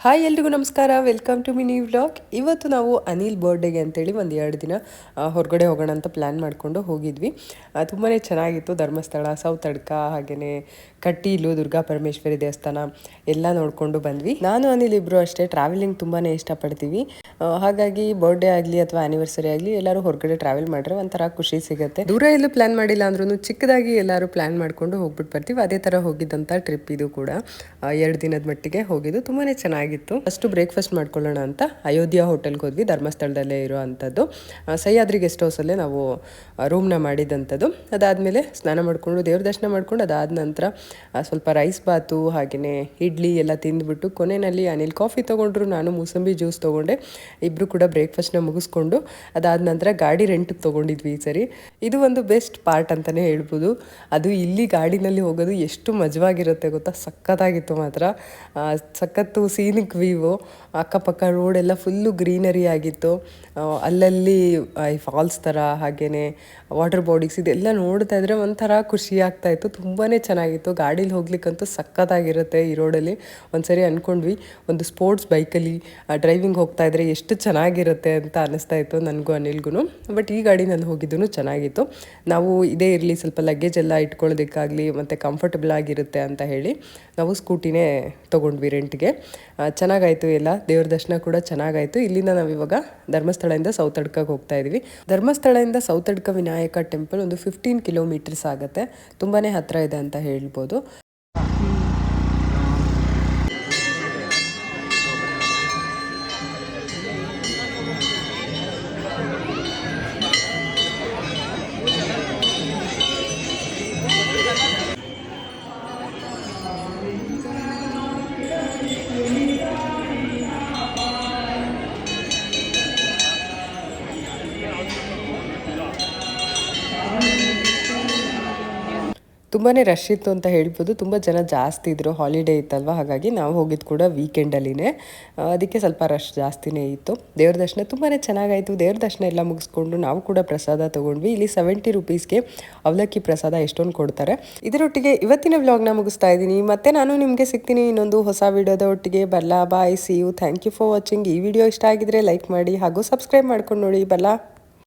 Hi ಎಲ್ರಿಗೂ ನಮಸ್ಕಾರ, welcome to mini vlog. ಇವತ್ತು ನಾವು ಅನಿಲ್ ಬರ್ಡೇಗೆ ಅಂತೇಳಿ ಒಂದು 2 ದಿನ ಹೊರಗಡೆ ಹೋಗೋಣ ಅಂತ ಪ್ಲ್ಯಾನ್ ಮಾಡಿಕೊಂಡು ಹೋಗಿದ್ವಿ. ತುಂಬಾ ಚೆನ್ನಾಗಿತ್ತು. ಧರ್ಮಸ್ಥಳ, ಸೌತಡ್ಕ, ಹಾಗೆಯೇ ಕಟೀಲು, ದುರ್ಗಾ ಪರಮೇಶ್ವರಿ ದೇವಸ್ಥಾನ ಎಲ್ಲ ನೋಡಿಕೊಂಡು ಬಂದ್ವಿ. ನಾನು ಅನಿಲ್ ಇಬ್ಬರು ಅಷ್ಟೇ ಟ್ರಾವೆಲಿಂಗ್ ತುಂಬಾ ಇಷ್ಟಪಡ್ತೀವಿ. ಹಾಗಾಗಿ ಬರ್ಡೇ ಆಗಲಿ ಅಥವಾ ಆ್ಯನಿವರ್ಸರಿ ಆಗಲಿ ಎಲ್ಲರೂ ಹೊರಗಡೆ ಟ್ರಾವೆಲ್ ಮಾಡಿದ್ರೆ ಒಂಥರ ಖುಷಿ ಸಿಗುತ್ತೆ. ದೂರ ಎಲ್ಲೂ ಪ್ಲ್ಯಾನ್ ಮಾಡಿಲ್ಲ ಅಂದ್ರೂ ಚಿಕ್ಕದಾಗಿ ಎಲ್ಲರೂ ಪ್ಲ್ಯಾನ್ ಮಾಡಿಕೊಂಡು ಹೋಗ್ಬಿಟ್ಟು ಬರ್ತೀವಿ. ಅದೇ ಥರ ಹೋಗಿದ್ದಂಥ ಟ್ರಿಪ್ ಇದು ಕೂಡ. 2 ದಿನದ ಮಟ್ಟಿಗೆ ಹೋಗಿದ್ದು ತುಂಬಾ ಚೆನ್ನಾಗಿತ್ತು. ಫಸ್ಟ್ ಬ್ರೇಕ್ಫಾಸ್ಟ್ ಮಾಡ್ಕೊಳ್ಳೋಣ ಅಂತ ಅಯೋಧ್ಯ ಹೋಟೆಲ್ಗೆ ಹೋದ್ವಿ. ಧರ್ಮಸ್ಥಳದಲ್ಲೇ ಇರೋ ಅಂಥದ್ದು ಸಹ್ಯಾದ್ರಿ ಗೆಸ್ಟ್ ಹೌಸಲ್ಲೇ ನಾವು ರೂಮ್ನ ಮಾಡಿದಂಥದ್ದು. ಅದಾದಮೇಲೆ ಸ್ನಾನ ಮಾಡಿಕೊಂಡು ದೇವ್ರ ದರ್ಶನ ಮಾಡ್ಕೊಂಡು ಅದಾದ ನಂತರ ಸ್ವಲ್ಪ ರೈಸ್ ಬಾತು ಹಾಗೆಯೇ ಇಡ್ಲಿ ಎಲ್ಲ ತಿಂದ್ಬಿಟ್ಟು ಕೊನೆಯಲ್ಲಿ ಅನಿಲ್ ಕಾಫಿ ತೊಗೊಂಡ್ರು, ನಾನು ಮೂಸಂಬಿ ಜ್ಯೂಸ್ ತೊಗೊಂಡೆ. ಇಬ್ಬರು ಕೂಡ ಬ್ರೇಕ್ಫಾಸ್ಟ್ನ ಮುಗಿಸ್ಕೊಂಡು ಅದಾದ ನಂತರ ಗಾಡಿ ರೆಂಟಿಗೆ ತೊಗೊಂಡಿದ್ವಿ ಈ ಸರಿ. ಇದು ಒಂದು ಬೆಸ್ಟ್ ಪಾರ್ಟ್ ಅಂತಲೇ ಹೇಳ್ಬೋದು. ಅದು ಇಲ್ಲಿ ಗಾಡಿನಲ್ಲಿ ಹೋಗೋದು ಎಷ್ಟು ಮಜವಾಗಿರುತ್ತೆ ಗೊತ್ತಾ, ಸಖತ್ತಾಗಿತ್ತು ಮಾತ್ರ. ಸಖತ್ತು ಸೀನಿಕ್ ವ್ಯೂವು, ಅಕ್ಕಪಕ್ಕ ರೋಡೆಲ್ಲ ಫುಲ್ಲು ಗ್ರೀನರಿ ಆಗಿತ್ತು. ಅಲ್ಲಲ್ಲಿ ಈ ಫಾಲ್ಸ್ ಥರ ಹಾಗೆಯೇ ವಾಟರ್ ಬಾಡೀಸ್ ಇದೆಲ್ಲ ನೋಡ್ತಾ ಇದ್ರೆ ಒಂಥರ ಖುಷಿ ಆಗ್ತಾಯಿತ್ತು. ತುಂಬಾ ಚೆನ್ನಾಗಿತ್ತು. ಗಾಡೀಲಿ ಹೋಗ್ಲಿಕ್ಕಂತೂ ಸಖತ್ತಾಗಿರುತ್ತೆ ಈ ರೋಡಲ್ಲಿ. ಒಂದ್ಸರಿ ಅಂದ್ಕೊಂಡ್ವಿ ಒಂದು ಸ್ಪೋರ್ಟ್ಸ್ ಬೈಕಲ್ಲಿ ಡ್ರೈವಿಂಗ್ ಹೋಗ್ತಾ ಇದ್ರೆ ಎಷ್ಟು ಚೆನ್ನಾಗಿರುತ್ತೆ ಅಂತ ಅನ್ನಿಸ್ತಾ ಇತ್ತು ನನಗೂ ಅನಿಲ್ಗೂ. ಬಟ್ ಈ ಗಾಡಿನಲ್ಲಿ ಹೋಗಿದ್ದು ಚೆನ್ನಾಗಿತ್ತು. ನಾವು ಇದೇ ಇರಲಿ ಸ್ವಲ್ಪ ಲಗೇಜ್ ಎಲ್ಲ ಇಟ್ಕೊಳ್ಳೋದಕ್ಕಾಗಲಿ ಮತ್ತು ಕಂಫರ್ಟಬಲ್ ಆಗಿರುತ್ತೆ ಅಂತ ಹೇಳಿ ನಾವು ಸ್ಕೂಟಿನೇ ತೊಗೊಂಡ್ವಿ ರೆಂಟ್ಗೆ. ಚೆನ್ನಾಗಾಯಿತು ಎಲ್ಲ. ದೇವ್ರ ದರ್ಶನ ಕೂಡ ಚೆನ್ನಾಗಾಯಿತು. ಇಲ್ಲಿಂದ ನಾವಿವಾಗ ಧರ್ಮಸ್ಥಳದಿಂದ ಸೌತಡ್ಕಗೆ ಹೋಗ್ತಾ ಇದ್ವಿ. ಧರ್ಮಸ್ಥಳದಿಂದ ಸೌತಡ್ಕ ವಿನಾಯಕ ಟೆಂಪಲ್ ಒಂದು 15 ಕಿಲೋಮೀಟರ್ಸ್ ಆಗುತ್ತೆ. ತುಂಬಾ ಹತ್ತಿರ ಇದೆ ಅಂತ ಹೇಳ್ಬೋದು. ತುಂಬಾ ರಶ್ ಇತ್ತು ಅಂತ ಹೇಳ್ಬೋದು. ತುಂಬ ಜನ ಜಾಸ್ತಿ ಇದ್ದರು, ಹಾಲಿಡೇ ಇತ್ತಲ್ವ, ಹಾಗಾಗಿ ನಾವು ಹೋಗಿದ್ದು ಕೂಡ ವೀಕೆಂಡಲ್ಲಿನೇ. ಅದಕ್ಕೆ ಸ್ವಲ್ಪ ರಶ್ ಜಾಸ್ತಿನೇ ಇತ್ತು. ದೇವ್ರ ದರ್ಶನ ತುಂಬಾ ಚೆನ್ನಾಗಾಯಿತು. ದೇವ್ರ ದರ್ಶನ ಎಲ್ಲ ಮುಗಿಸ್ಕೊಂಡು ನಾವು ಕೂಡ ಪ್ರಸಾದ ತೊಗೊಂಡ್ವಿ. ಇಲ್ಲಿ 70 ರುಪೀಸ್ಗೆ ಅವಲಕ್ಕಿ ಪ್ರಸಾದ ಎಷ್ಟೊಂದು ಕೊಡ್ತಾರೆ. ಇದರೊಟ್ಟಿಗೆ ಇವತ್ತಿನ ವ್ಲಾಗ್ನ ಮುಗಿಸ್ತಾ ಇದ್ದೀನಿ. ಮತ್ತೆ ನಾನು ನಿಮಗೆ ಸಿಗ್ತೀನಿ ಇನ್ನೊಂದು ಹೊಸ ವಿಡಿಯೋದ ಒಟ್ಟಿಗೆ. ಬಲ್ಲ bye, see you, thank you for watching. ಈ ವಿಡಿಯೋ ಇಷ್ಟ ಆಗಿದ್ರೆ ಲೈಕ್ ಮಾಡಿ ಹಾಗೂ ಸಬ್ಸ್ಕ್ರೈಬ್ ಮಾಡ್ಕೊಂಡು ನೋಡಿ. ಬಲ್ಲ.